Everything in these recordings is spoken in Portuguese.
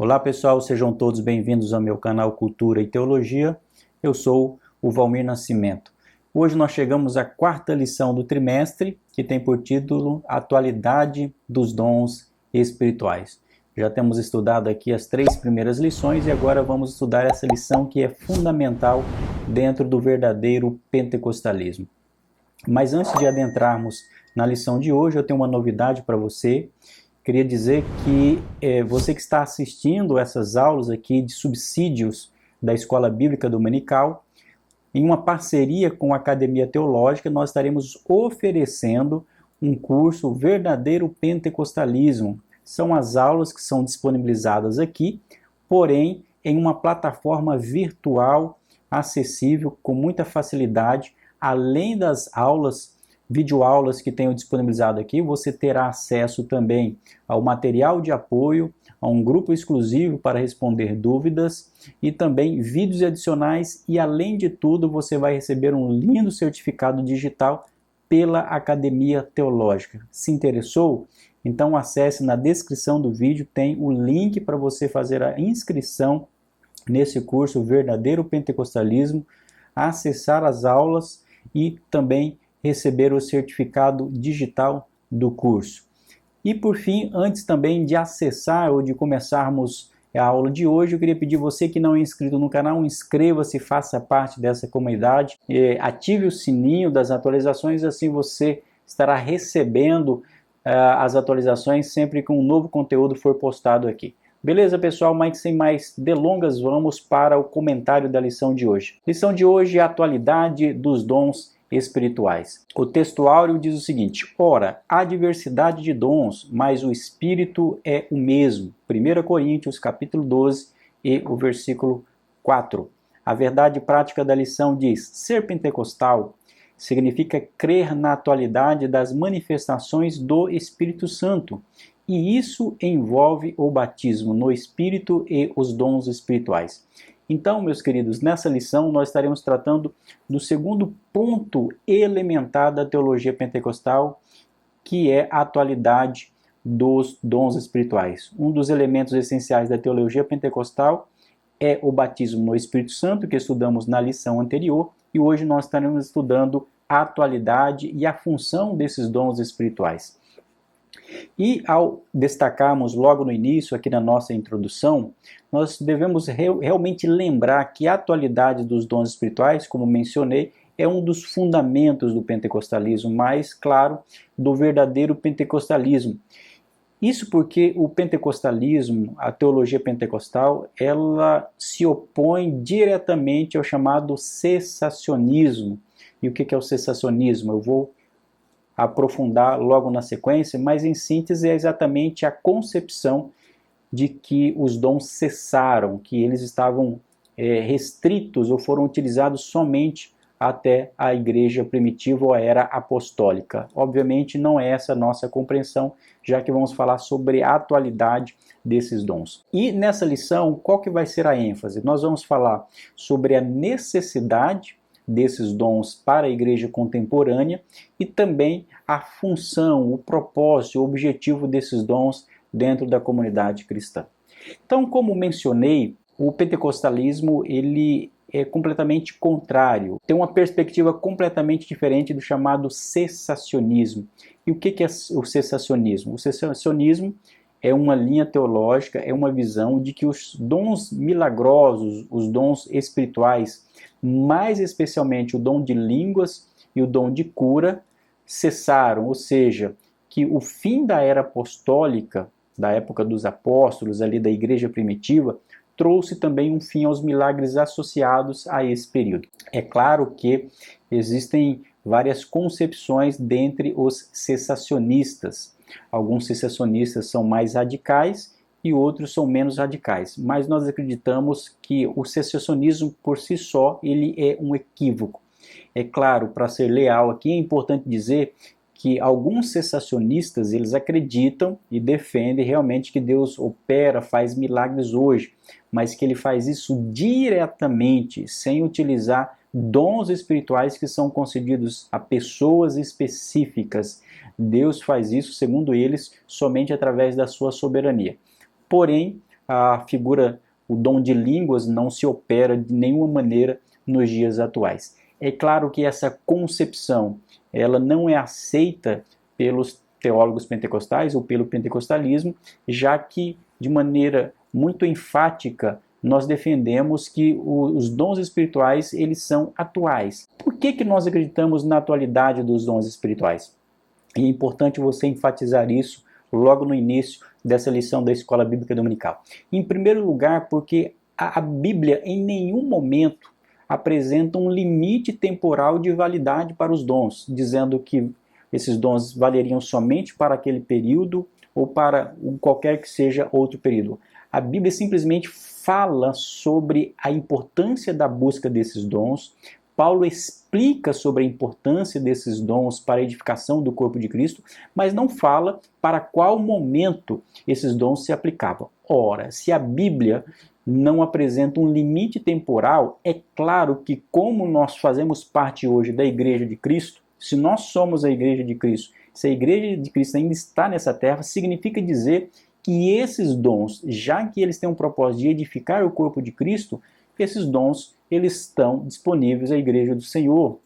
Olá pessoal, sejam todos bem-vindos ao meu canal Cultura e Teologia. Eu sou o Valmir Nascimento. Hoje nós chegamos à quarta lição do trimestre, que tem por título Atualidade dos Dons Espirituais. Já temos estudado aqui as 3 primeiras lições e agora vamos estudar essa lição que é fundamental dentro do verdadeiro pentecostalismo. Mas antes de adentrarmos na lição de hoje, eu tenho uma novidade para você. Queria dizer que você que está assistindo essas aulas aqui de subsídios da Escola Bíblica Dominical, em uma parceria com a Academia Teológica, nós estaremos oferecendo um curso Verdadeiro Pentecostalismo. São as aulas que são disponibilizadas aqui, porém em uma plataforma virtual acessível com muita facilidade. Além das aulas, videoaulas que tenho disponibilizado aqui, você terá acesso também ao material de apoio, a um grupo exclusivo para responder dúvidas e também vídeos adicionais e, além de tudo, você vai receber um lindo certificado digital pela Academia Teológica. Se interessou? Então acesse na descrição do vídeo, tem o link para você fazer a inscrição nesse curso Verdadeiro Pentecostalismo, acessar as aulas e também receber o certificado digital do curso. E por fim, antes também de acessar ou de começarmos a aula de hoje, eu queria pedir você que não é inscrito no canal, inscreva-se, faça parte dessa comunidade, ative o sininho das atualizações, assim você estará recebendo as atualizações sempre que um novo conteúdo for postado aqui. Beleza, pessoal? Mas sem mais delongas, vamos para o comentário da lição de hoje. Lição de hoje, a atualidade dos dons espirituais. O texto áureo diz o seguinte: ora, há diversidade de dons, mas o Espírito é o mesmo. 1 Coríntios, capítulo 12 e o versículo 4. A verdade prática da lição diz: ser pentecostal significa crer na atualidade das manifestações do Espírito Santo. E isso envolve o batismo no Espírito e os dons espirituais. Então, meus queridos, nessa lição nós estaremos tratando do segundo ponto elementar da teologia pentecostal, que é a atualidade dos dons espirituais. Um dos elementos essenciais da teologia pentecostal é o batismo no Espírito Santo, que estudamos na lição anterior, e hoje nós estaremos estudando a atualidade e a função desses dons espirituais. E ao destacarmos logo no início, aqui na nossa introdução, nós devemos realmente lembrar que a atualidade dos dons espirituais, como mencionei, é um dos fundamentos do pentecostalismo, mais claro, do verdadeiro pentecostalismo. Isso porque o pentecostalismo, a teologia pentecostal, ela se opõe diretamente ao chamado cessacionismo. E o que é o cessacionismo? Eu vou aprofundar logo na sequência, mas em síntese é exatamente a concepção de que os dons cessaram, que eles estavam restritos ou foram utilizados somente até a igreja primitiva ou a era apostólica. Obviamente não é essa a nossa compreensão, já que vamos falar sobre a atualidade desses dons. E nessa lição, qual que vai ser a ênfase? Nós vamos falar sobre a necessidade desses dons para a igreja contemporânea e também a função, o propósito, o objetivo desses dons dentro da comunidade cristã. Então, como mencionei, o pentecostalismo ele é completamente contrário, tem uma perspectiva completamente diferente do chamado cessacionismo. E o que é o cessacionismo? O cessacionismo é uma linha teológica, é uma visão de que os dons milagrosos, os dons espirituais, mais especialmente o dom de línguas e o dom de cura, cessaram, ou seja, que o fim da era apostólica, da época dos apóstolos, ali da igreja primitiva, trouxe também um fim aos milagres associados a esse período. É claro que existem várias concepções dentre os cessacionistas. Alguns cessacionistas são mais radicais e outros são menos radicais, mas nós acreditamos que o cessacionismo por si só ele é um equívoco. É claro, para ser leal aqui, é importante dizer que alguns cessacionistas eles acreditam e defendem realmente que Deus opera, faz milagres hoje, mas que ele faz isso diretamente, sem utilizar dons espirituais que são concedidos a pessoas específicas. Deus faz isso, segundo eles, somente através da sua soberania. Porém, a figura, o dom de línguas não se opera de nenhuma maneira nos dias atuais. É claro que essa concepção, ela não é aceita pelos teólogos pentecostais ou pelo pentecostalismo, já que de maneira muito enfática nós defendemos que os dons espirituais eles são atuais. Por que nós acreditamos na atualidade dos dons espirituais? E é importante você enfatizar isso logo no início dessa lição da Escola Bíblica Dominical. Em primeiro lugar, porque a Bíblia em nenhum momento apresenta um limite temporal de validade para os dons, dizendo que esses dons valeriam somente para aquele período ou para qualquer que seja outro período. A Bíblia simplesmente fala sobre a importância da busca desses dons. Paulo explica sobre a importância desses dons para a edificação do corpo de Cristo, mas não fala para qual momento esses dons se aplicavam. Ora, se a Bíblia não apresenta um limite temporal, é claro que como nós fazemos parte hoje da Igreja de Cristo, se nós somos a Igreja de Cristo, se a Igreja de Cristo ainda está nessa terra, significa dizer que esses dons, já que eles têm um propósito de edificar o corpo de Cristo, esses dons eles estão disponíveis à Igreja do Senhor.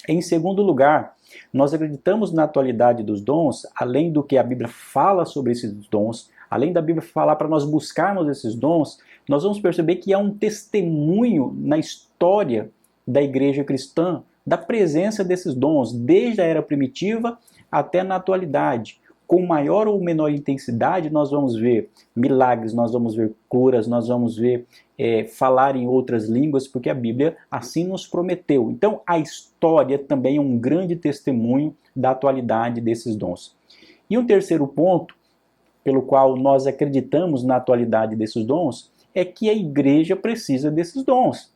Em segundo lugar, nós acreditamos na atualidade dos dons, além do que a Bíblia fala sobre esses dons, além da Bíblia falar para nós buscarmos esses dons, nós vamos perceber que há um testemunho na história da igreja cristã da presença desses dons, desde a era primitiva até na atualidade. Com maior ou menor intensidade, nós vamos ver milagres, nós vamos ver curas, nós vamos ver falar em outras línguas, porque a Bíblia assim nos prometeu. Então, a história também é um grande testemunho da atualidade desses dons. E um terceiro ponto, pelo qual nós acreditamos na atualidade desses dons, é que a igreja precisa desses dons.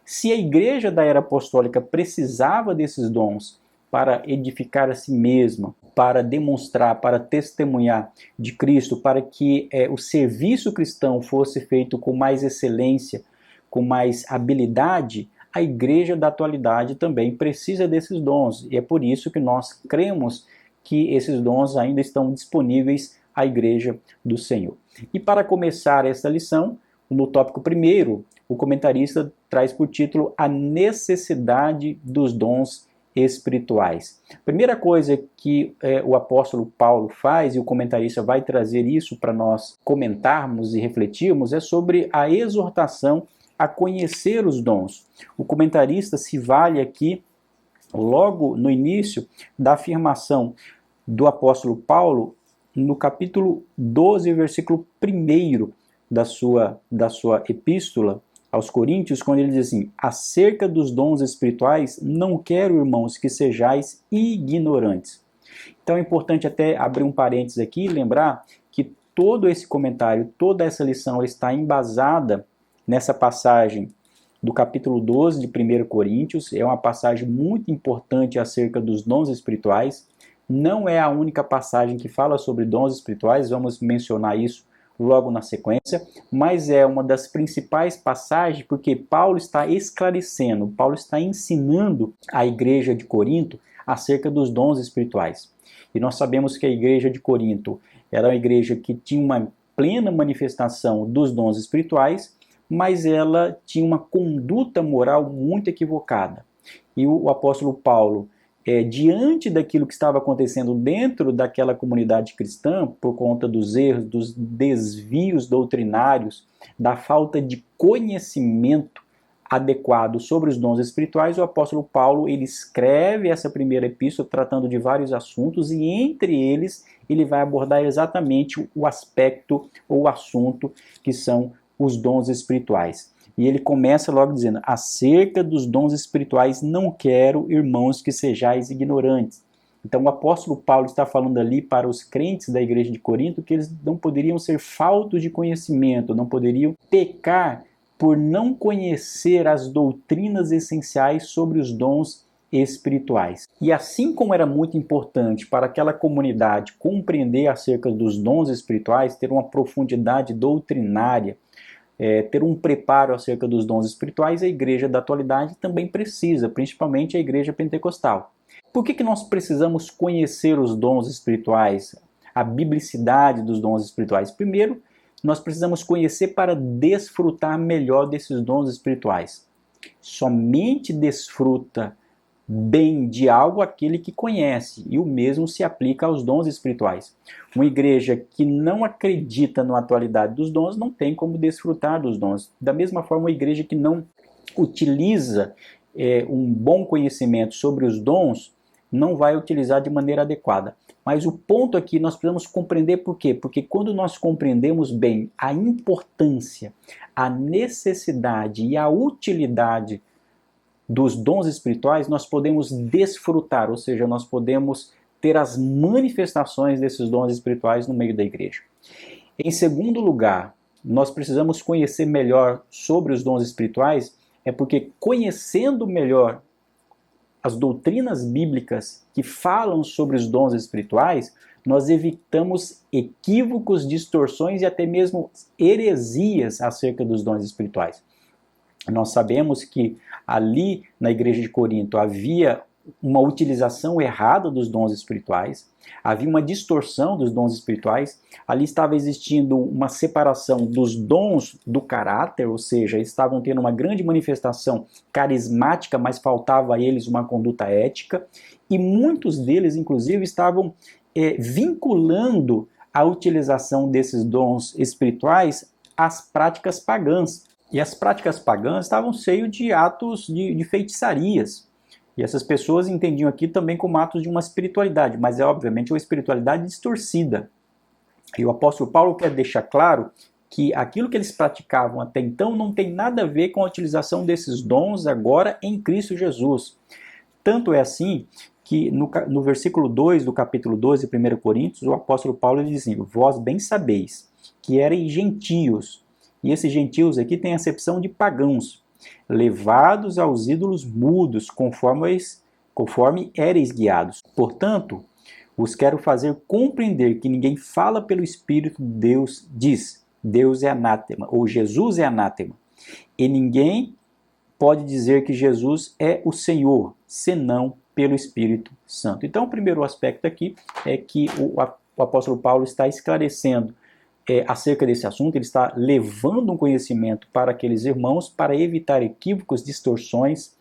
Se a igreja da era apostólica precisava desses dons para edificar a si mesma, para demonstrar, para testemunhar de Cristo, para que o serviço cristão fosse feito com mais excelência, com mais habilidade, a igreja da atualidade também precisa desses dons. E é por isso que nós cremos que esses dons ainda estão disponíveis à igreja do Senhor. E para começar esta lição, no tópico primeiro, o comentarista traz por título a necessidade dos dons espirituais. Primeira coisa que o apóstolo Paulo faz, e o comentarista vai trazer isso para nós comentarmos e refletirmos, é sobre a exortação a conhecer os dons. O comentarista se vale aqui, logo no início, da afirmação do apóstolo Paulo, no capítulo 12, versículo 1 da sua epístola aos Coríntios, quando ele diz assim: acerca dos dons espirituais, não quero, irmãos, que sejais ignorantes. Então é importante até abrir um parênteses aqui e lembrar que todo esse comentário, toda essa lição está embasada nessa passagem do capítulo 12 de 1 Coríntios. É uma passagem muito importante acerca dos dons espirituais. Não é a única passagem que fala sobre dons espirituais, vamos mencionar isso logo na sequência, mas é uma das principais passagens porque Paulo está esclarecendo, Paulo está ensinando a igreja de Corinto acerca dos dons espirituais. E nós sabemos que a igreja de Corinto era uma igreja que tinha uma plena manifestação dos dons espirituais, mas ela tinha uma conduta moral muito equivocada. E o apóstolo Paulo, diante daquilo que estava acontecendo dentro daquela comunidade cristã, por conta dos erros, dos desvios doutrinários, da falta de conhecimento adequado sobre os dons espirituais, o apóstolo Paulo ele escreve essa primeira epístola tratando de vários assuntos e entre eles ele vai abordar exatamente o aspecto ou o assunto que são os dons espirituais. E ele começa logo dizendo: acerca dos dons espirituais não quero, irmãos, que sejais ignorantes. Então o apóstolo Paulo está falando ali para os crentes da igreja de Corinto que eles não poderiam ser faltos de conhecimento, não poderiam pecar por não conhecer as doutrinas essenciais sobre os dons espirituais. E assim como era muito importante para aquela comunidade compreender acerca dos dons espirituais, ter uma profundidade doutrinária, ter um preparo acerca dos dons espirituais, a igreja da atualidade também precisa, principalmente a igreja pentecostal. Por que nós precisamos conhecer os dons espirituais, a biblicidade dos dons espirituais? Primeiro, nós precisamos conhecer para desfrutar melhor desses dons espirituais. Somente desfruta bem de algo aquele que conhece, e o mesmo se aplica aos dons espirituais. Uma igreja que não acredita na atualidade dos dons não tem como desfrutar dos dons. Da mesma forma, uma igreja que não utiliza um bom conhecimento sobre os dons não vai utilizar de maneira adequada. Mas o ponto aqui nós precisamos compreender por quê? Porque quando nós compreendemos bem a importância, a necessidade e a utilidade dos dons espirituais, nós podemos desfrutar, ou seja, nós podemos ter as manifestações desses dons espirituais no meio da igreja. Em segundo lugar, nós precisamos conhecer melhor sobre os dons espirituais, porque conhecendo melhor as doutrinas bíblicas que falam sobre os dons espirituais, nós evitamos equívocos, distorções e até mesmo heresias acerca dos dons espirituais. Nós sabemos que ali na igreja de Corinto havia uma utilização errada dos dons espirituais, havia uma distorção dos dons espirituais, ali estava existindo uma separação dos dons do caráter, ou seja, eles estavam tendo uma grande manifestação carismática, mas faltava a eles uma conduta ética, e muitos deles, inclusive, estavam vinculando a utilização desses dons espirituais às práticas pagãs. E as práticas pagãs estavam cheias de atos de feitiçarias. E essas pessoas entendiam aqui também como atos de uma espiritualidade, mas é obviamente uma espiritualidade distorcida. E o apóstolo Paulo quer deixar claro que aquilo que eles praticavam até então não tem nada a ver com a utilização desses dons agora em Cristo Jesus. Tanto é assim que no versículo 2 do capítulo 12 de 1 Coríntios, o apóstolo Paulo diz assim: vós bem sabeis que erais gentios, e esses gentios aqui têm a acepção de pagãos, levados aos ídolos mudos, conforme éreis guiados. Portanto, vos quero fazer compreender que ninguém fala pelo Espírito de Deus, diz, Deus é anátema, ou Jesus é anátema. E ninguém pode dizer que Jesus é o Senhor, senão pelo Espírito Santo. Então, o primeiro aspecto aqui é que o apóstolo Paulo está esclarecendo acerca desse assunto, ele está levando um conhecimento para aqueles irmãos para evitar equívocos, distorções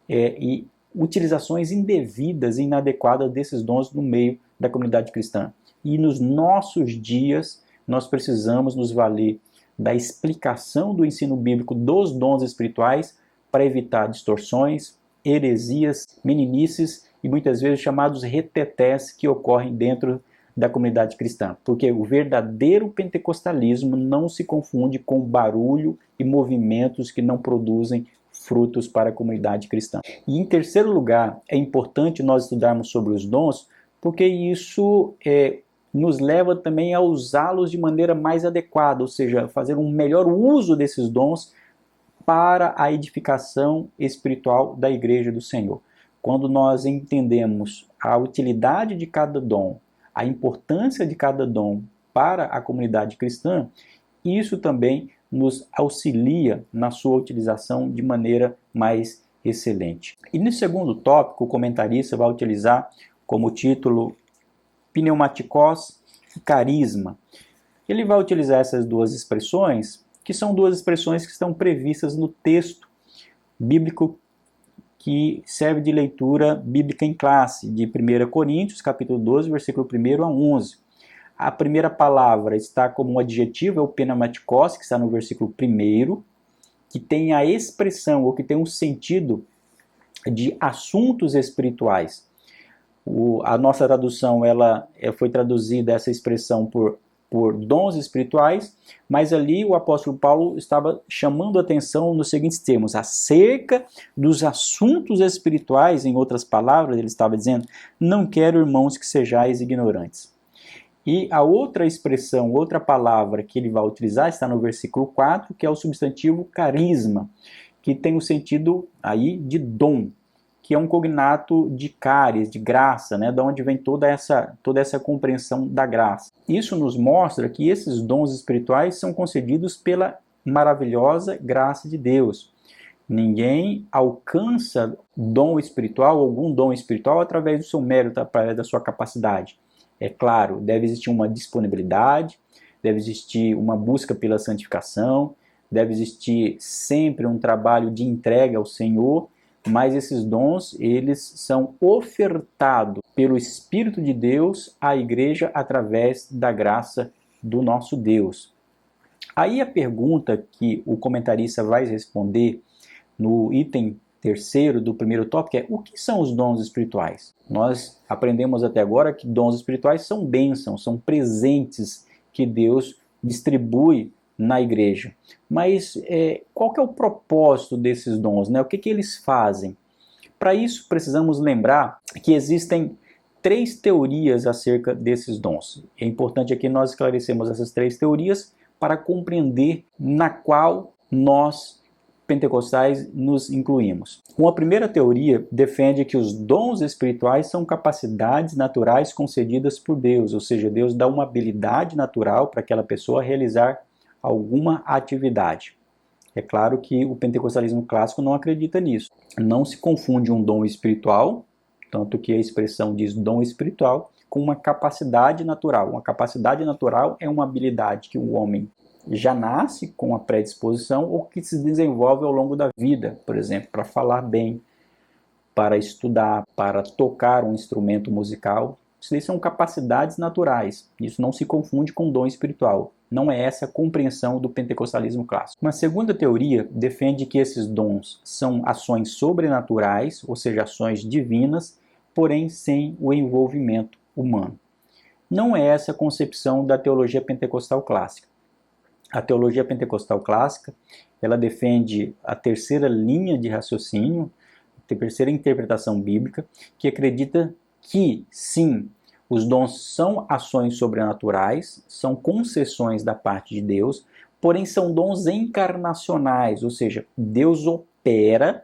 e utilizações indevidas e inadequadas desses dons no meio da comunidade cristã. E nos nossos dias, nós precisamos nos valer da explicação do ensino bíblico dos dons espirituais para evitar distorções, heresias, meninices e muitas vezes chamados retetés que ocorrem dentro da comunidade cristã, porque o verdadeiro pentecostalismo não se confunde com barulho e movimentos que não produzem frutos para a comunidade cristã. E em terceiro lugar, é importante nós estudarmos sobre os dons, porque isso nos leva também a usá-los de maneira mais adequada, ou seja, fazer um melhor uso desses dons para a edificação espiritual da igreja do Senhor. Quando nós entendemos a utilidade de cada dom, a importância de cada dom para a comunidade cristã, isso também nos auxilia na sua utilização de maneira mais excelente. E no segundo tópico, o comentarista vai utilizar como título pneumatikos e carisma. Ele vai utilizar essas duas expressões, que são duas expressões que estão previstas no texto bíblico que serve de leitura bíblica em classe, de 1 Coríntios, capítulo 12, versículo 1 a 11. A primeira palavra está como um adjetivo, é o pneumatikos, que está no versículo 1, que tem a expressão, ou que tem um sentido de assuntos espirituais. A nossa tradução ela foi traduzida, essa expressão, por dons espirituais, mas ali o apóstolo Paulo estava chamando a atenção nos seguintes termos: acerca dos assuntos espirituais, em outras palavras, ele estava dizendo, não quero, irmãos, que sejais ignorantes. E a outra expressão, outra palavra que ele vai utilizar está no versículo 4, que é o substantivo carisma, que tem o sentido aí de dom, que é um cognato de caris, de graça, né, da onde vem toda essa compreensão da graça. Isso nos mostra que esses dons espirituais são concedidos pela maravilhosa graça de Deus. Ninguém alcança dom espiritual, algum dom espiritual, através do seu mérito, através da sua capacidade. É claro, deve existir uma disponibilidade, deve existir uma busca pela santificação, deve existir sempre um trabalho de entrega ao Senhor, mas esses dons, eles são ofertados pelo Espírito de Deus à igreja através da graça do nosso Deus. Aí a pergunta que o comentarista vai responder no item terceiro do primeiro tópico é: o que são os dons espirituais? Nós aprendemos até agora que dons espirituais são bênçãos, são presentes que Deus distribui na igreja. Mas qual que é o propósito desses dons, né? O que eles fazem? Para isso, precisamos lembrar que existem 3 teorias acerca desses dons. É importante aqui nós esclarecermos essas 3 teorias para compreender na qual nós, pentecostais, nos incluímos. Uma primeira teoria defende que os dons espirituais são capacidades naturais concedidas por Deus, ou seja, Deus dá uma habilidade natural para aquela pessoa realizar alguma atividade. É claro que o pentecostalismo clássico não acredita nisso. Não se confunde um dom espiritual, tanto que a expressão diz dom espiritual, com uma capacidade natural. Uma capacidade natural é uma habilidade que o homem já nasce com a predisposição ou que se desenvolve ao longo da vida, por exemplo, para falar bem, para estudar, para tocar um instrumento musical. Isso são capacidades naturais. Isso não se confunde com dom espiritual. Não é essa a compreensão do pentecostalismo clássico. Uma segunda teoria defende que esses dons são ações sobrenaturais, ou seja, ações divinas, porém sem o envolvimento humano. Não é essa a concepção da teologia pentecostal clássica. A teologia pentecostal clássica, ela defende a terceira linha de raciocínio, a terceira interpretação bíblica, que acredita que, sim, os dons são ações sobrenaturais, são concessões da parte de Deus, porém são dons encarnacionais, ou seja, Deus opera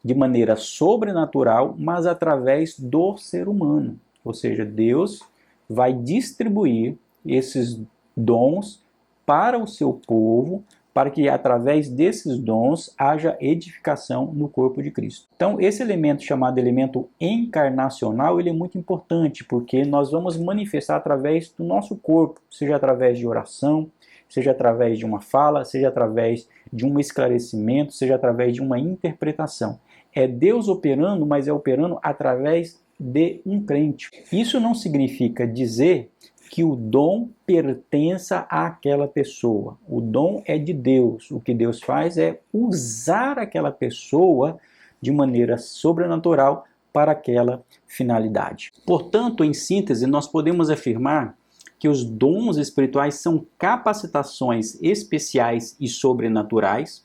de maneira sobrenatural, mas através do ser humano. Ou seja, Deus vai distribuir esses dons para o seu povo, para que através desses dons haja edificação no corpo de Cristo. Então, esse elemento chamado elemento encarnacional, ele é muito importante, porque nós vamos manifestar através do nosso corpo, seja através de oração, seja através de uma fala, seja através de um esclarecimento, seja através de uma interpretação. É Deus operando, mas é operando através de um crente. Isso não significa dizer que o dom pertença àquela pessoa. O dom é de Deus. O que Deus faz é usar aquela pessoa de maneira sobrenatural para aquela finalidade. Portanto, em síntese, nós podemos afirmar que os dons espirituais são capacitações especiais e sobrenaturais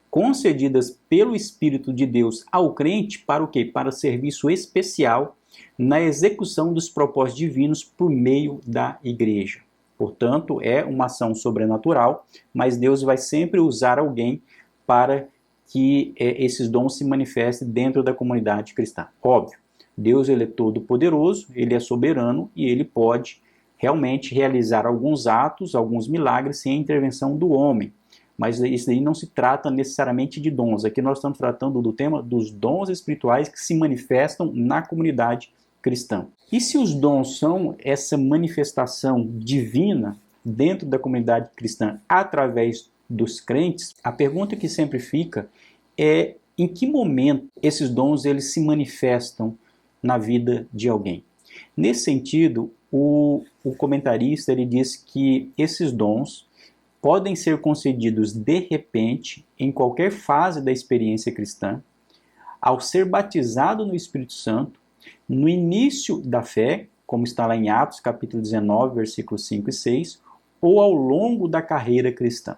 concedidas pelo Espírito de Deus ao crente para o quê? Para serviço especial na execução dos propósitos divinos por meio da igreja. Portanto, é uma ação sobrenatural, mas Deus vai sempre usar alguém para que esses dons se manifestem dentro da comunidade cristã. Óbvio, Deus ele é todo poderoso, ele é soberano e ele pode realmente realizar alguns atos, alguns milagres sem a intervenção do homem. Mas isso aí não se trata necessariamente de dons. Aqui nós estamos tratando do tema dos dons espirituais que se manifestam na comunidade cristã. E se os dons são essa manifestação divina dentro da comunidade cristã através dos crentes, a pergunta que sempre fica é em que momento esses dons eles se manifestam na vida de alguém. Nesse sentido, o comentarista ele diz que esses dons podem ser concedidos de repente, em qualquer fase da experiência cristã, ao ser batizado no Espírito Santo, no início da fé, como está lá em Atos capítulo 19, versículos 5 e 6, ou ao longo da carreira cristã.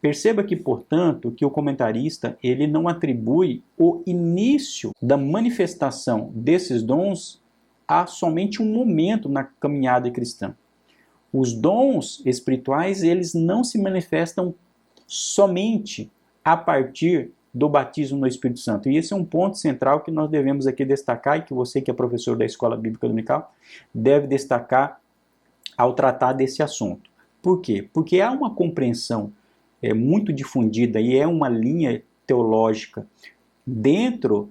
Perceba que, portanto, que o comentarista ele não atribui o início da manifestação desses dons a somente um momento na caminhada cristã. Os dons espirituais, eles não se manifestam somente a partir do batismo no Espírito Santo. E esse é um ponto central que nós devemos aqui destacar e que você que é professor da Escola Bíblica Dominical deve destacar ao tratar desse assunto. Por quê? Porque há uma compreensão muito difundida e é uma linha teológica dentro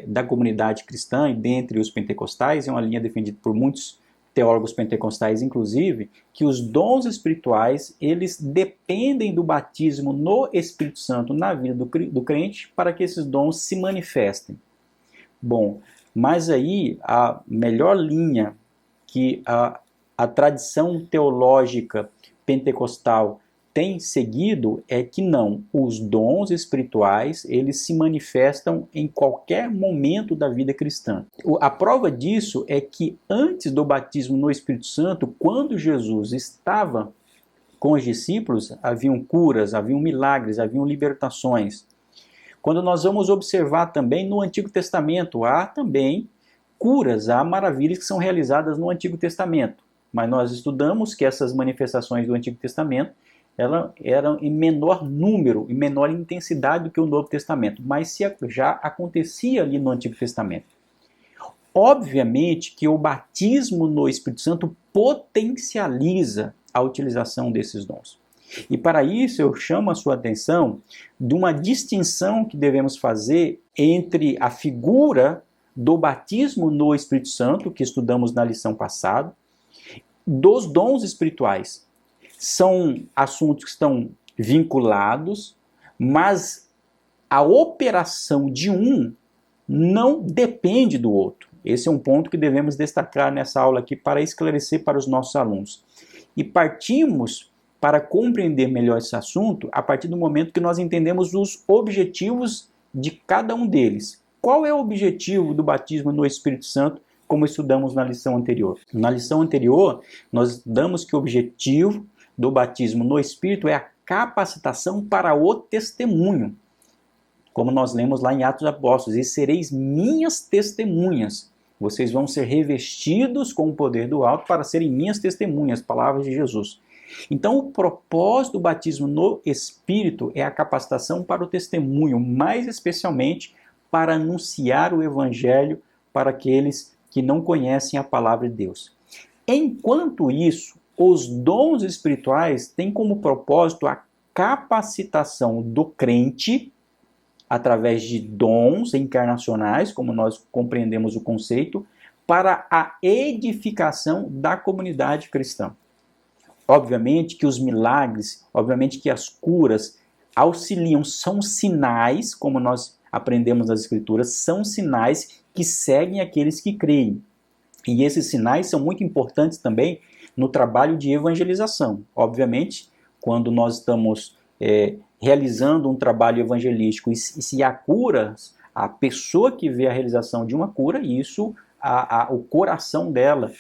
da comunidade cristã e dentre os pentecostais, é uma linha defendida por muitos teólogos pentecostais inclusive, que os dons espirituais, eles dependem do batismo no Espírito Santo na vida do crente para que esses dons se manifestem. Bom, mas aí a melhor linha que a tradição teológica pentecostal tem seguido é que não, os dons espirituais, eles se manifestam em qualquer momento da vida cristã. A prova disso é que antes do batismo no Espírito Santo, quando Jesus estava com os discípulos, haviam curas, haviam milagres, haviam libertações. Quando nós vamos observar também no Antigo Testamento, há também curas, há maravilhas que são realizadas no Antigo Testamento. Mas nós estudamos que essas manifestações do Antigo Testamento elas eram em menor número, em menor intensidade do que o Novo Testamento, mas já acontecia ali no Antigo Testamento. Obviamente que o batismo no Espírito Santo potencializa a utilização desses dons. E para isso eu chamo a sua atenção de uma distinção que devemos fazer entre a figura do batismo no Espírito Santo, que estudamos na lição passada, dos dons espirituais. São assuntos que estão vinculados, mas a operação de um não depende do outro. Esse é um ponto que devemos destacar nessa aula aqui para esclarecer para os nossos alunos. E partimos para compreender melhor esse assunto a partir do momento que nós entendemos os objetivos de cada um deles. Qual é o objetivo do batismo no Espírito Santo, como estudamos na lição anterior? Na lição anterior, nós damos que o objetivo do batismo no Espírito é a capacitação para o testemunho. Como nós lemos lá em Atos dos Apóstolos, e sereis minhas testemunhas. Vocês vão ser revestidos com o poder do alto para serem minhas testemunhas, palavras de Jesus. Então, o propósito do batismo no Espírito é a capacitação para o testemunho, mais especialmente para anunciar o Evangelho para aqueles que não conhecem a palavra de Deus. Enquanto isso, os dons espirituais têm como propósito a capacitação do crente através de dons encarnacionais, como nós compreendemos o conceito, para a edificação da comunidade cristã. Obviamente que os milagres, obviamente que as curas auxiliam, são sinais, como nós aprendemos nas Escrituras, são sinais que seguem aqueles que creem. E esses sinais são muito importantes também no trabalho de evangelização. Obviamente, quando nós estamos realizando um trabalho evangelístico e se há curas, a pessoa que vê a realização de uma cura, isso, o coração dela,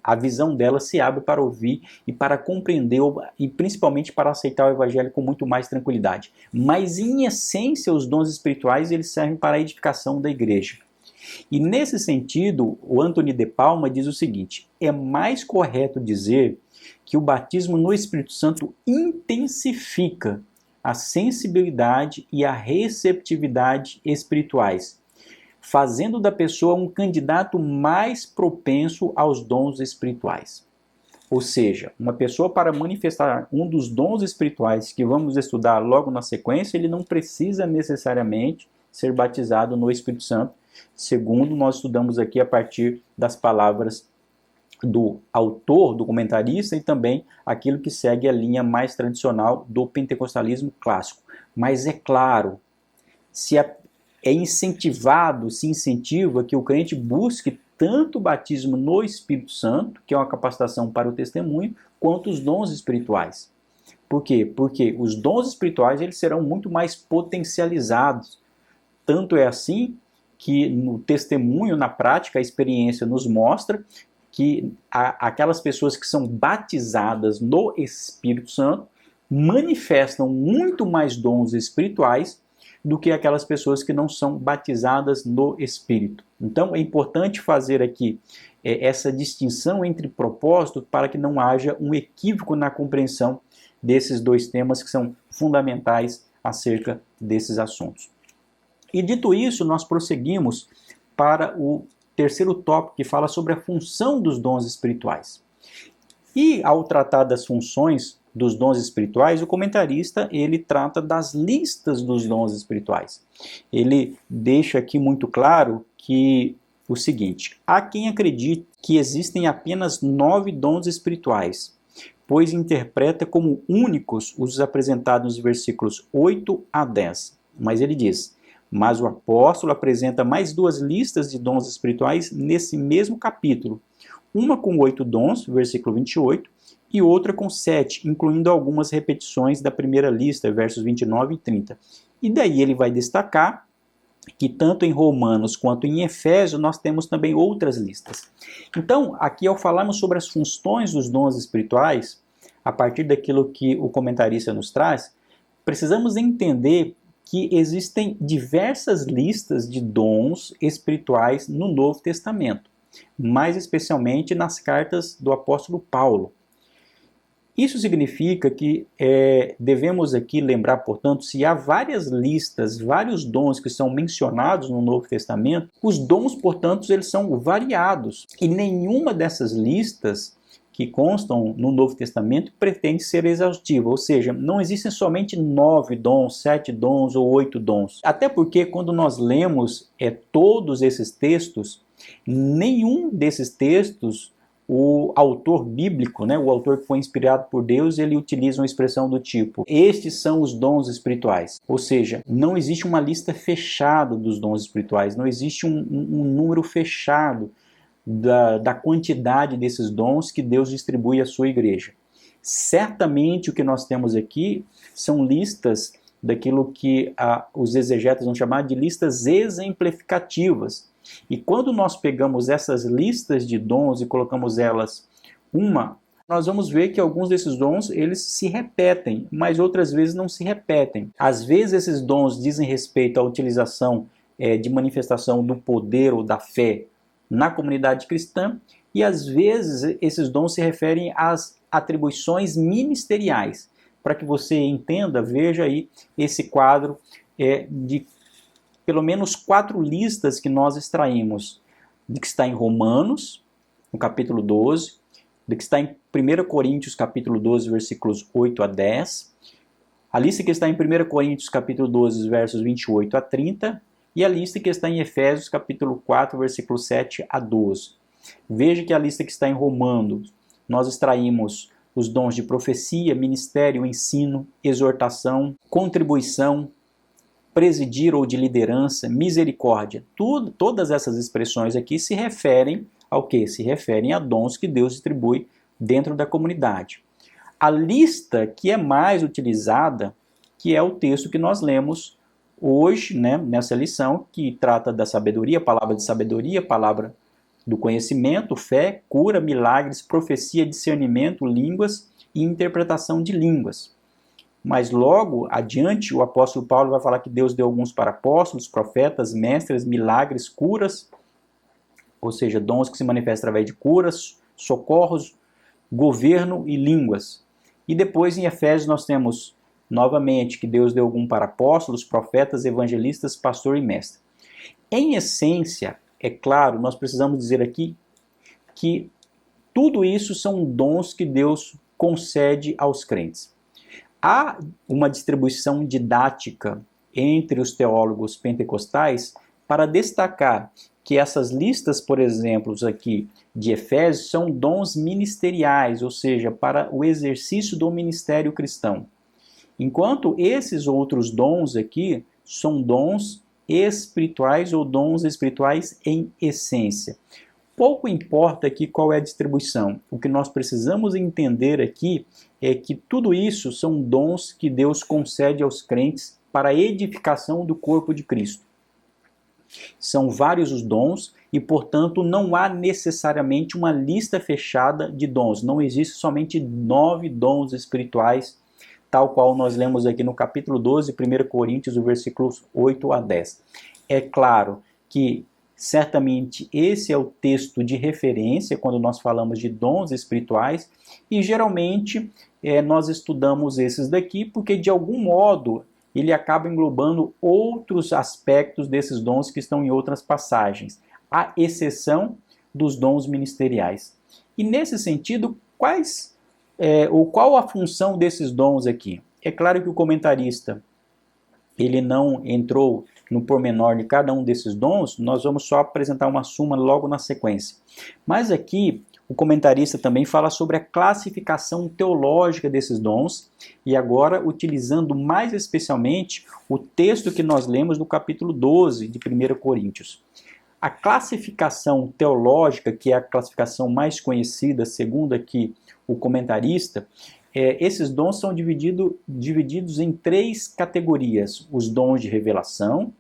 a visão dela se abre para ouvir e para compreender e principalmente para aceitar o evangelho com muito mais tranquilidade. Mas em essência os dons espirituais eles servem para a edificação da igreja. E nesse sentido, o Anthony de Palma diz o seguinte: é mais correto dizer que o batismo no Espírito Santo intensifica a sensibilidade e a receptividade espirituais, fazendo da pessoa um candidato mais propenso aos dons espirituais. Ou seja, uma pessoa para manifestar um dos dons espirituais que vamos estudar logo na sequência, ele não precisa necessariamente ser batizado no Espírito Santo, segundo nós estudamos aqui a partir das palavras do autor, do comentarista e também aquilo que segue a linha mais tradicional do pentecostalismo clássico. Mas é claro, se incentiva que o crente busque tanto o batismo no Espírito Santo, que é uma capacitação para o testemunho, quanto os dons espirituais. Por quê? Porque os dons espirituais eles serão muito mais potencializados. Tanto é assim que no testemunho, na prática, a experiência nos mostra que aquelas pessoas que são batizadas no Espírito Santo manifestam muito mais dons espirituais do que aquelas pessoas que não são batizadas no Espírito. Então é importante fazer aqui essa distinção entre propósito para que não haja um equívoco na compreensão desses dois temas que são fundamentais acerca desses assuntos. E dito isso, nós prosseguimos para o terceiro tópico que fala sobre a função dos dons espirituais. E ao tratar das funções dos dons espirituais, o comentarista ele trata das listas dos dons espirituais. Ele deixa aqui muito claro que o seguinte: há quem acredite que existem apenas 9 dons espirituais, pois interpreta como únicos os apresentados nos versículos 8 a 10. Mas ele diz: mas o apóstolo apresenta mais 2 listas de dons espirituais nesse mesmo capítulo, uma com 8 dons, versículo 28, e outra com 7, incluindo algumas repetições da primeira lista, versos 29 e 30. E daí ele vai destacar que tanto em Romanos quanto em Efésios nós temos também outras listas. Então, aqui ao falarmos sobre as funções dos dons espirituais, a partir daquilo que o comentarista nos traz, precisamos entender que existem diversas listas de dons espirituais no Novo Testamento, mais especialmente nas cartas do apóstolo Paulo. Isso significa que devemos aqui lembrar, portanto, se há várias listas, vários dons que são mencionados no Novo Testamento, os dons, portanto, eles são variados. E nenhuma dessas listas que constam no Novo Testamento pretende ser exaustiva, ou seja, não existem somente 9 dons, 7 dons ou 8 dons. Até porque quando nós lemos todos esses textos, nenhum desses textos o autor bíblico, o autor que foi inspirado por Deus, ele utiliza uma expressão do tipo: estes são os dons espirituais. Ou seja, não existe uma lista fechada dos dons espirituais, não existe um número fechado da quantidade desses dons que Deus distribui à sua igreja. Certamente o que nós temos aqui são listas daquilo que os exegetas vão chamar de listas exemplificativas. E quando nós pegamos essas listas de dons e colocamos elas nós vamos ver que alguns desses dons eles se repetem, mas outras vezes não se repetem. Às vezes esses dons dizem respeito à utilização de manifestação do poder ou da fé na comunidade cristã, e às vezes esses dons se referem às atribuições ministeriais. Para que você entenda, veja aí esse quadro de pelo menos 4 listas que nós extraímos, de que está em Romanos, no capítulo 12, de que está em 1 Coríntios, capítulo 12, versículos 8 a 10, a lista que está em 1 Coríntios, capítulo 12, versos 28 a 30, e a lista que está em Efésios, capítulo 4, versículos 7 a 12. Veja que a lista que está em Romanos, nós extraímos os dons de profecia, ministério, ensino, exortação, contribuição, presidir ou de liderança, misericórdia. Todas essas expressões aqui se referem ao quê? Se referem a dons que Deus distribui dentro da comunidade. A lista que é mais utilizada, que é o texto que nós lemos hoje, nessa lição, que trata da sabedoria, palavra de sabedoria, palavra do conhecimento, fé, cura, milagres, profecia, discernimento, línguas e interpretação de línguas. Mas logo adiante o apóstolo Paulo vai falar que Deus deu alguns para apóstolos, profetas, mestres, milagres, curas, ou seja, dons que se manifestam através de curas, socorros, governo e línguas. E depois em Efésios nós temos novamente que Deus deu algum para apóstolos, profetas, evangelistas, pastor e mestre. Em essência, é claro, nós precisamos dizer aqui que tudo isso são dons que Deus concede aos crentes. Há uma distribuição didática entre os teólogos pentecostais para destacar que essas listas, por exemplo, aqui de Efésios, são dons ministeriais, ou seja, para o exercício do ministério cristão. Enquanto esses outros dons aqui são dons espirituais ou dons espirituais em essência. Pouco importa aqui qual é a distribuição. O que nós precisamos entender aqui é que tudo isso são dons que Deus concede aos crentes para a edificação do corpo de Cristo. São vários os dons e, portanto, não há necessariamente uma lista fechada de dons. Não existe somente 9 dons espirituais, tal qual nós lemos aqui no capítulo 12, 1 Coríntios, versículos 8 a 10. É claro que certamente esse é o texto de referência quando nós falamos de dons espirituais e geralmente nós estudamos esses daqui porque de algum modo ele acaba englobando outros aspectos desses dons que estão em outras passagens, à exceção dos dons ministeriais. E nesse sentido, qual a função desses dons aqui? É claro que o comentarista ele não entrou no pormenor de cada um desses dons, nós vamos só apresentar uma suma logo na sequência. Mas aqui o comentarista também fala sobre a classificação teológica desses dons, e agora utilizando mais especialmente o texto que nós lemos no capítulo 12 de 1 Coríntios. A classificação teológica, que é a classificação mais conhecida, segundo aqui o comentarista, esses dons são divididos em 3 categorias: os dons de revelação,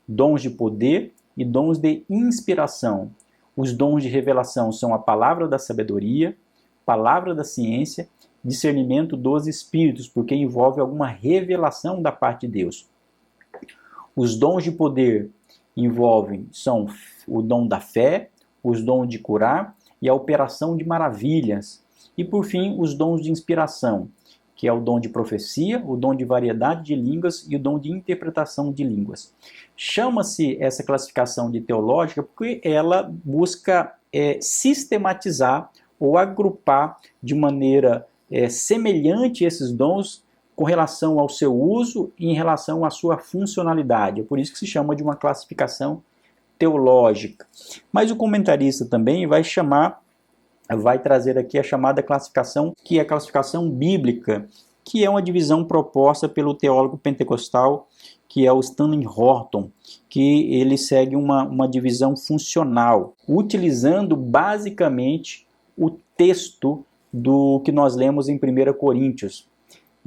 dons de poder e dons de inspiração. Os dons de revelação são a palavra da sabedoria, palavra da ciência, discernimento dos espíritos, porque envolve alguma revelação da parte de Deus. Os dons de poder são o dom da fé, os dons de curar e a operação de maravilhas. E por fim, os dons de inspiração, que é o dom de profecia, o dom de variedade de línguas e o dom de interpretação de línguas. Chama-se essa classificação de teológica porque ela busca sistematizar ou agrupar de maneira semelhante esses dons com relação ao seu uso e em relação à sua funcionalidade. É por isso que se chama de uma classificação teológica. Mas o comentarista também vai trazer aqui a chamada classificação, que é a classificação bíblica, que é uma divisão proposta pelo teólogo pentecostal, que é o Stanley Horton, que ele segue uma divisão funcional, utilizando basicamente o texto do que nós lemos em 1 Coríntios,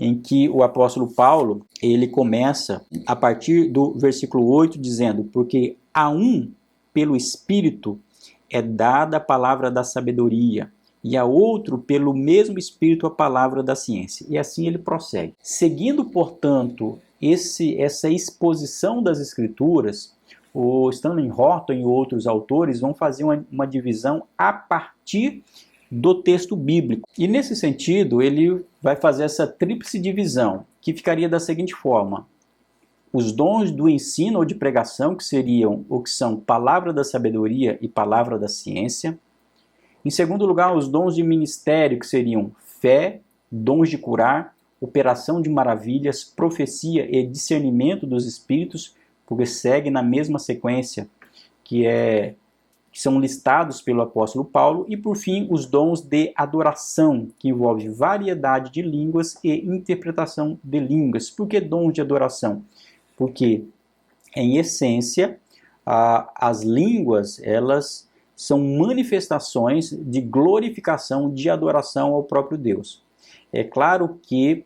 em que o apóstolo Paulo, ele começa a partir do versículo 8, dizendo: porque a um, pelo Espírito, é dada a palavra da sabedoria, e a outro, pelo mesmo Espírito, a palavra da ciência. E assim ele prossegue. Seguindo, portanto, essa exposição das Escrituras, o Stanley Horton e outros autores vão fazer uma divisão a partir do texto bíblico. E nesse sentido, ele vai fazer essa tríplice divisão, que ficaria da seguinte forma: os dons do ensino ou de pregação, que são palavra da sabedoria e palavra da ciência. Em segundo lugar, os dons de ministério, que seriam fé, dons de curar, operação de maravilhas, profecia e discernimento dos espíritos, porque segue na mesma sequência que são listados pelo apóstolo Paulo. E por fim, os dons de adoração, que envolve variedade de línguas e interpretação de línguas. Por que dons de adoração? Porque, em essência, as línguas, elas são manifestações de glorificação, de adoração ao próprio Deus. É claro que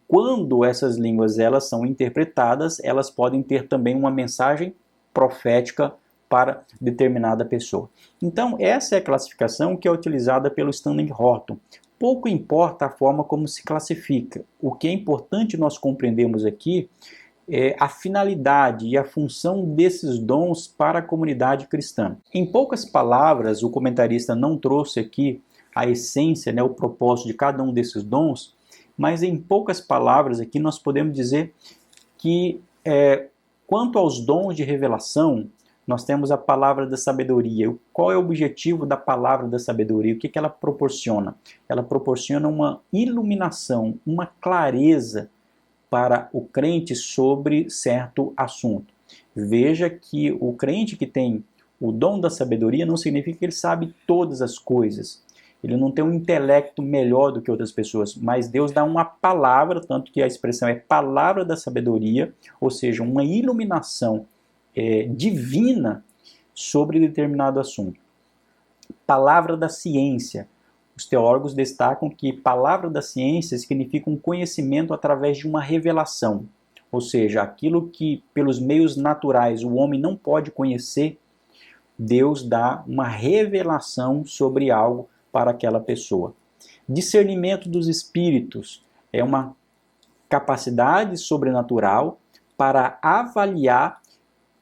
quando essas línguas elas são interpretadas, elas podem ter também uma mensagem profética para determinada pessoa. Então, essa é a classificação que é utilizada pelo Stanley Horton. Pouco importa a forma como se classifica. O que é importante nós compreendermos aqui a finalidade e a função desses dons para a comunidade cristã. Em poucas palavras, o comentarista não trouxe aqui a essência, o propósito de cada um desses dons, mas em poucas palavras aqui nós podemos dizer que quanto aos dons de revelação, nós temos a palavra da sabedoria. Qual é o objetivo da palavra da sabedoria? O que ela proporciona? Ela proporciona uma iluminação, uma clareza para o crente sobre certo assunto. Veja que o crente que tem o dom da sabedoria não significa que ele sabe todas as coisas. Ele não tem um intelecto melhor do que outras pessoas, mas Deus dá uma palavra, tanto que a expressão é palavra da sabedoria, ou seja, uma iluminação divina sobre determinado assunto. Palavra da ciência. Os teólogos destacam que palavra da ciência significa um conhecimento através de uma revelação, ou seja, aquilo que pelos meios naturais o homem não pode conhecer, Deus dá uma revelação sobre algo para aquela pessoa. Discernimento dos espíritos é uma capacidade sobrenatural para avaliar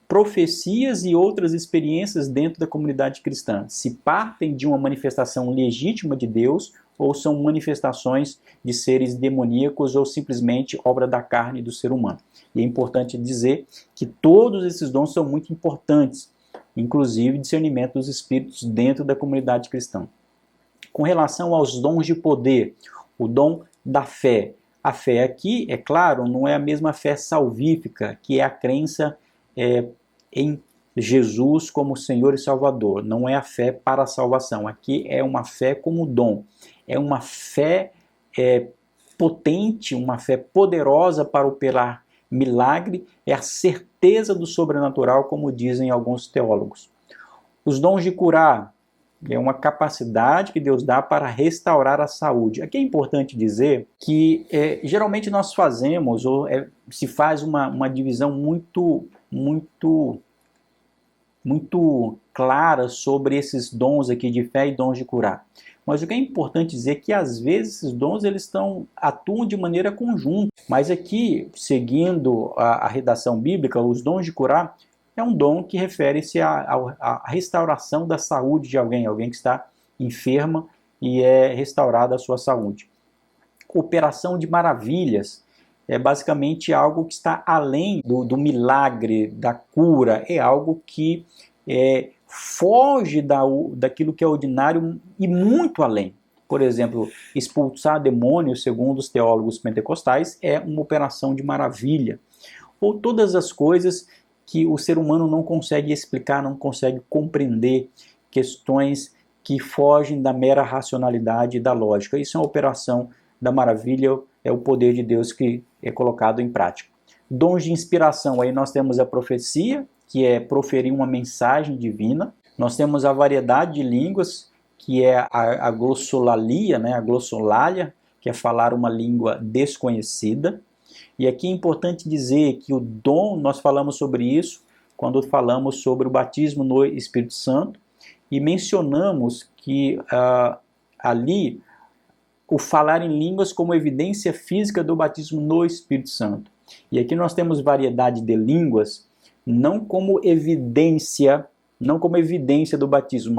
profecias e outras experiências dentro da comunidade cristã, se partem de uma manifestação legítima de Deus ou são manifestações de seres demoníacos ou simplesmente obra da carne do ser humano. E é importante dizer que todos esses dons são muito importantes, inclusive discernimento dos espíritos dentro da comunidade cristã. Com relação aos dons de poder, o dom da fé. A fé aqui, é claro, não é a mesma fé salvífica, que é a crença em Jesus como Senhor e Salvador. Não é a fé para a salvação. Aqui é uma fé como dom. É uma fé potente, uma fé poderosa para operar milagre. É a certeza do sobrenatural, como dizem alguns teólogos. Os dons de curar é uma capacidade que Deus dá para restaurar a saúde. Aqui é importante dizer que geralmente nós fazemos, ou se faz uma divisão muito clara sobre esses dons aqui de fé e dons de curar. Mas o que é importante dizer é que às vezes esses dons atuam de maneira conjunta. Mas aqui, seguindo a redação bíblica, os dons de curar é um dom que refere-se à restauração da saúde de alguém que está enferma e é restaurada a sua saúde. Operação de maravilhas é basicamente algo que está além do milagre, da cura, é algo que foge daquilo que é ordinário e muito além. Por exemplo, expulsar demônios, segundo os teólogos pentecostais, é uma operação de maravilha. Ou todas as coisas que o ser humano não consegue explicar, não consegue compreender, questões que fogem da mera racionalidade e da lógica. Isso é uma operação da maravilha, é o poder de Deus que é colocado em prática. Dons de inspiração, aí nós temos a profecia, que é proferir uma mensagem divina. Nós temos a variedade de línguas, que é a glossolalia, a glossolalia, que é falar uma língua desconhecida. E aqui é importante dizer que o dom, nós falamos sobre isso quando falamos sobre o batismo no Espírito Santo e mencionamos que ali o falar em línguas como evidência física do batismo no Espírito Santo. E aqui nós temos variedade de línguas, não como evidência do batismo,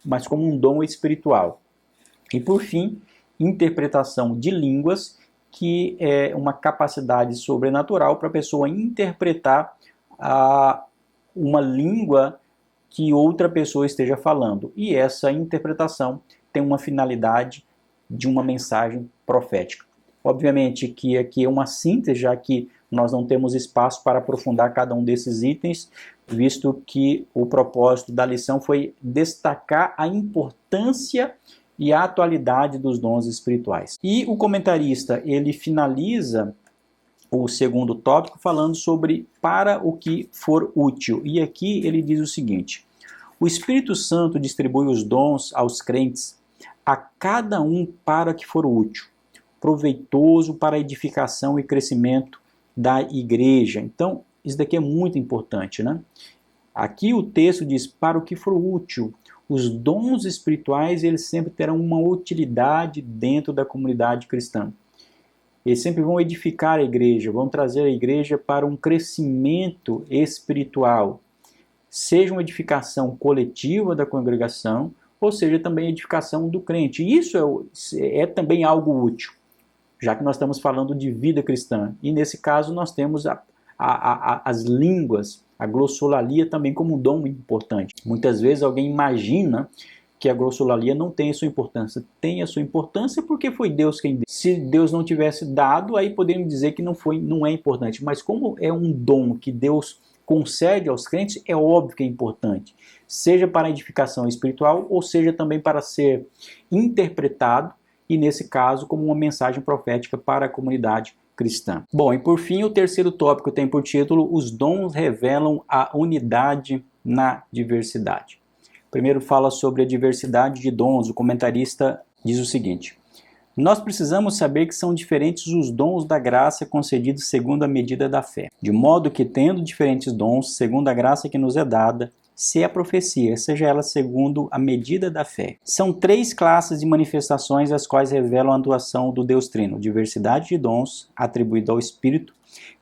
mas como um dom espiritual. E por fim, interpretação de línguas, que é uma capacidade sobrenatural para a pessoa interpretar uma língua que outra pessoa esteja falando. E essa interpretação tem uma finalidade de uma mensagem profética. Obviamente que aqui é uma síntese, já que nós não temos espaço para aprofundar cada um desses itens, visto que o propósito da lição foi destacar a importância e a atualidade dos dons espirituais. E o comentarista, ele finaliza o segundo tópico falando sobre para o que for útil. E aqui ele diz o seguinte: o Espírito Santo distribui os dons aos crentes, a cada um para que for útil, proveitoso para a edificação e crescimento da igreja. Então, isso daqui é muito importante, né? Aqui o texto diz para o que for útil. Os dons espirituais, eles sempre terão uma utilidade dentro da comunidade cristã. Eles sempre vão edificar a igreja, vão trazer a igreja para um crescimento espiritual. Seja uma edificação coletiva da congregação, ou seja também a edificação do crente. Isso é também algo útil, já que nós estamos falando de vida cristã. E nesse caso nós temos as línguas, a glossolalia também como um dom importante. Muitas vezes alguém imagina que a glossolalia não tem a sua importância. Tem a sua importância porque foi Deus quem deu. Se Deus não tivesse dado, aí podemos dizer que não é importante. Mas como é um dom que Deus concede aos crentes, é óbvio que é importante. Seja para a edificação espiritual, ou seja também para ser interpretado, e nesse caso como uma mensagem profética para a comunidade cristã. Bom, e por fim, o terceiro tópico tem por título: os dons revelam a unidade na diversidade. Primeiro fala sobre a diversidade de dons. O comentarista diz o seguinte: nós precisamos saber que são diferentes os dons da graça concedidos segundo a medida da fé, de modo que, tendo diferentes dons, segundo a graça que nos é dada, se a profecia, seja ela segundo a medida da fé. São 3 classes de manifestações as quais revelam a atuação do Deus Trino: diversidade de dons atribuída ao Espírito,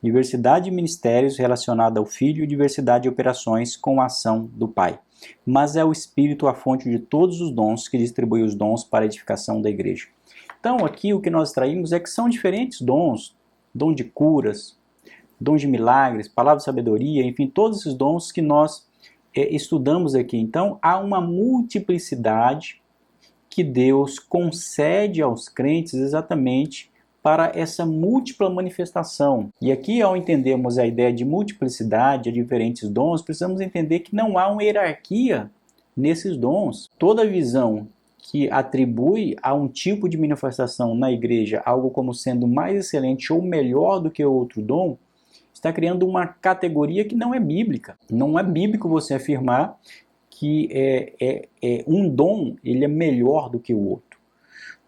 diversidade de ministérios relacionada ao Filho e diversidade de operações com a ação do Pai. Mas é o Espírito a fonte de todos os dons, que distribui os dons para a edificação da igreja. Então aqui o que nós extraímos é que são diferentes dons: dom de curas, dom de milagres, palavra de sabedoria, enfim, todos esses dons que nós estudamos aqui. Então há uma multiplicidade que Deus concede aos crentes exatamente para essa múltipla manifestação. E aqui, ao entendermos a ideia de multiplicidade, de diferentes dons, precisamos entender que não há uma hierarquia nesses dons. Toda visão que atribui a um tipo de manifestação na igreja algo como sendo mais excelente ou melhor do que outro dom, está criando uma categoria que não é bíblica. Não é bíblico você afirmar que um dom ele é melhor do que o outro.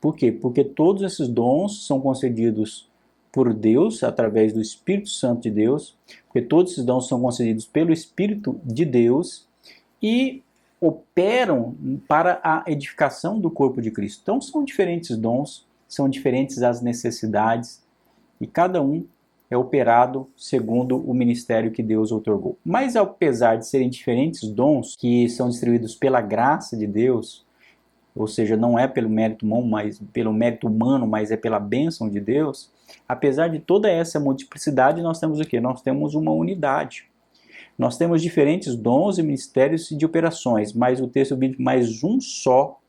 Por quê? Porque todos esses dons são concedidos por Deus, através do Espírito Santo de Deus, porque todos esses dons são concedidos pelo Espírito de Deus e operam para a edificação do corpo de Cristo. Então são diferentes dons, são diferentes as necessidades e cada um é operado segundo o ministério que Deus outorgou. Mas apesar de serem diferentes dons que são distribuídos pela graça de Deus, ou seja, não é pelo mérito humano, mas é pela bênção de Deus, apesar de toda essa multiplicidade, nós temos o quê? Nós temos uma unidade. Nós temos diferentes dons e ministérios de operações, mas o texto bíblico mais um só,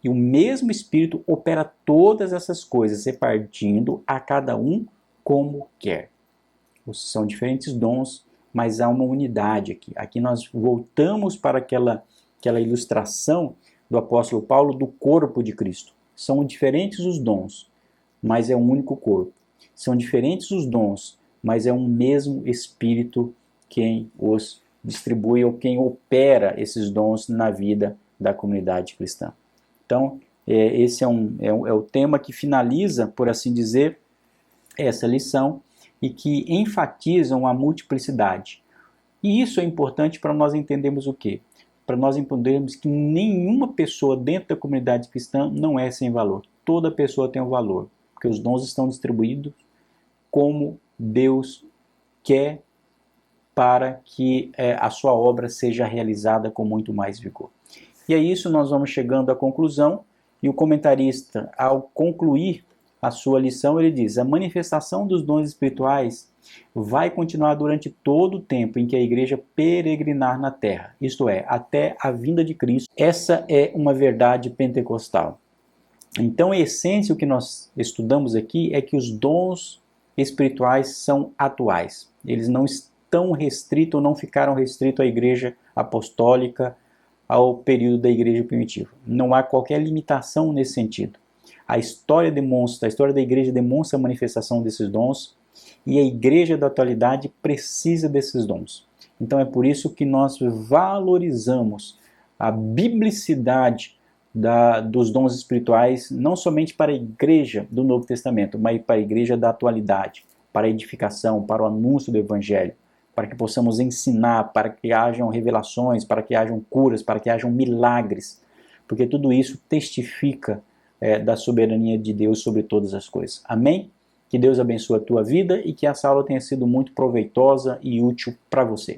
e o mesmo Espírito opera todas essas coisas, repartindo a cada um como quer. São diferentes dons, mas há uma unidade aqui. Aqui nós voltamos para aquela ilustração do apóstolo Paulo do corpo de Cristo. São diferentes os dons, mas é um único corpo. São diferentes os dons, mas é um mesmo Espírito quem os distribui ou quem opera esses dons na vida da comunidade cristã. Então, esse é o tema que finaliza, por assim dizer, essa lição e que enfatizam a multiplicidade. E isso é importante para nós entendermos o quê? Para nós entendermos que nenhuma pessoa dentro da comunidade cristã não é sem valor. Toda pessoa tem um valor, porque os dons estão distribuídos como Deus quer para que a sua obra seja realizada com muito mais vigor. E é isso, nós vamos chegando à conclusão, e o comentarista, ao concluir a sua lição, ele diz: a manifestação dos dons espirituais vai continuar durante todo o tempo em que a igreja peregrinar na terra, isto é, até a vinda de Cristo. Essa é uma verdade pentecostal. Então, a essência, o que nós estudamos aqui é que os dons espirituais são atuais. Eles não estão restritos ou não ficaram restritos à igreja apostólica, ao período da igreja primitiva. Não há qualquer limitação nesse sentido. A história da igreja demonstra a manifestação desses dons e a igreja da atualidade precisa desses dons. Então é por isso que nós valorizamos a biblicidade dos dons espirituais, não somente para a igreja do Novo Testamento, mas para a igreja da atualidade, para a edificação, para o anúncio do Evangelho, para que possamos ensinar, para que hajam revelações, para que hajam curas, para que hajam milagres, porque tudo isso testifica da soberania de Deus sobre todas as coisas. Amém? Que Deus abençoe a tua vida e que essa aula tenha sido muito proveitosa e útil para você.